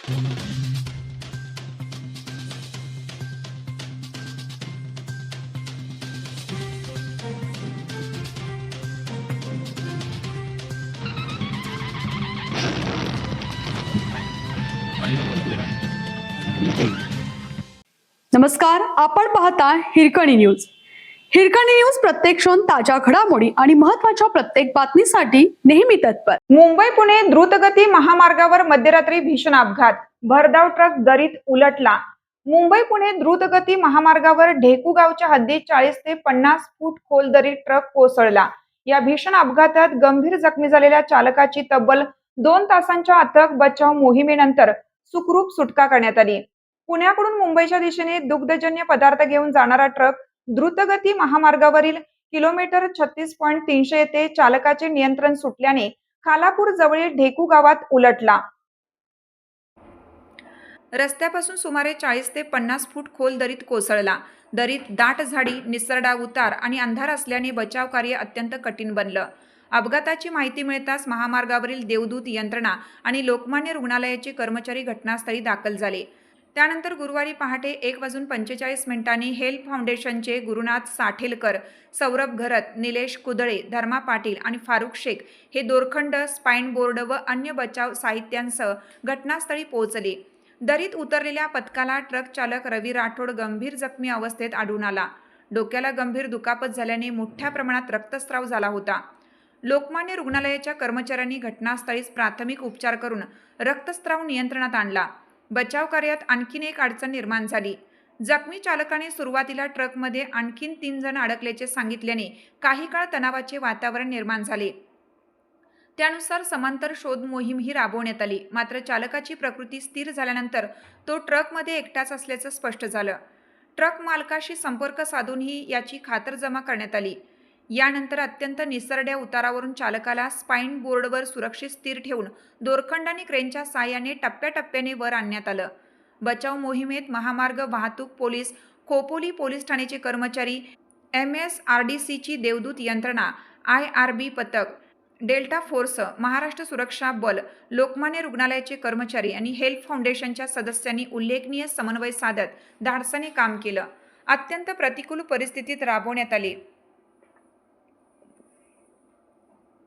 नमस्कार, आपण पाहता हिरकणी न्यूज. हिरकणी न्यूज प्रत्येक क्षण ताज्या घडामोडी आणि महत्त्वाच्या प्रत्येक बातमीसाठी नेहमी तत्पर. मुंबई पुणे द्रुतगती महामार्गावर मध्यरात्री भीषण अपघात, भरधाव ट्रक दरीत उलटला. मुंबई पुणे द्रुतगती महामार्गावर ढेकू गावच्या हद्दीत 40 ते 50 फूट खोल दरीत ट्रक कोसळला. या भीषण अपघातात गंभीर जखमी झालेल्या चालकाची तब्बल 2 तासांच्या अथक बचाव मोहिमेनंतर सुखरूप सुटका करण्यात आली. पुण्याकडून मुंबईच्या दिशेने दुग्धजन्य पदार्थ घेऊन जाणारा ट्रक द्रुतगती महामार्गावरील किलोमीटर 36.300 येथे चालकाचे नियंत्रण सुटल्याने खालापूर जवळील ढेकू गावात उलटला. रस्त्यापासून सुमारे 40 ते 50 फूट खोल दरीत कोसळला. दरीत दाट झाडी, निसरडा उतार आणि अंधार असल्याने बचाव कार्य अत्यंत कठीण बनलं. अपघाताची माहिती मिळताच महामार्गावरील देवदूत यंत्रणा आणि लोकमान्य रुग्णालयाचे कर्मचारी घटनास्थळी दाखल झाले. त्यानंतर गुरुवारी पहाटे 1:45 हेल्प फाउंडेशनचे गुरुनाथ साठेलकर, सौरभ घरत, निलेश कुदळे, धर्मा पाटील आणि फारुख शेख हे दोरखंड, स्पाइन बोर्ड व अन्य बचाव साहित्यांसह घटनास्थळी पोहोचले. दरीत उतरलेल्या पथकाला ट्रक चालक रवी राठोड गंभीर जखमी अवस्थेत आढळून आला. डोक्याला गंभीर दुखापत झाल्याने मोठ्या प्रमाणात रक्तस्राव झाला होता. लोकमान्य रुग्णालयाच्या कर्मचाऱ्यांनी घटनास्थळीच प्राथमिक उपचार करून रक्तस्राव नियंत्रणात आणला. बचाव कार्यात आणखीन एक अडचण निर्माण झाली. जखमी चालकाने सुरुवातीला ट्रकमध्ये आणखीन 3 जण अडकल्याचे सांगितल्याने काही काळ तणावाचे वातावरण निर्माण झाले. त्यानुसार समांतर शोध मोहीमही राबवण्यात आली. मात्र चालकाची प्रकृती स्थिर झाल्यानंतर तो ट्रकमध्ये एकटाच असल्याचं स्पष्ट झालं. ट्रक मालकाशी संपर्क साधूनही याची खातरजमा करण्यात आली. यानंतर अत्यंत निसरड्या उतारावरून चालकाला स्पाइन बोर्डवर सुरक्षित स्थिर ठेवून दोरखंड आणि क्रेनच्या साहाय्याने टप्प्याटप्प्याने वर आणण्यात आलं. बचाव मोहिमेत महामार्ग वाहतूक पोलीस, खोपोली पोलीस ठाण्याचे कर्मचारी, MSRDCची देवदूत यंत्रणा, IRB पथक, डेल्टा फोर्स, महाराष्ट्र सुरक्षा बल, लोकमान्य रुग्णालयाचे कर्मचारी आणि हेल्प फाउंडेशनच्या सदस्यांनी उल्लेखनीय समन्वय साधत धाडसाने काम केलं. अत्यंत प्रतिकूल परिस्थितीत राबवण्यात आले.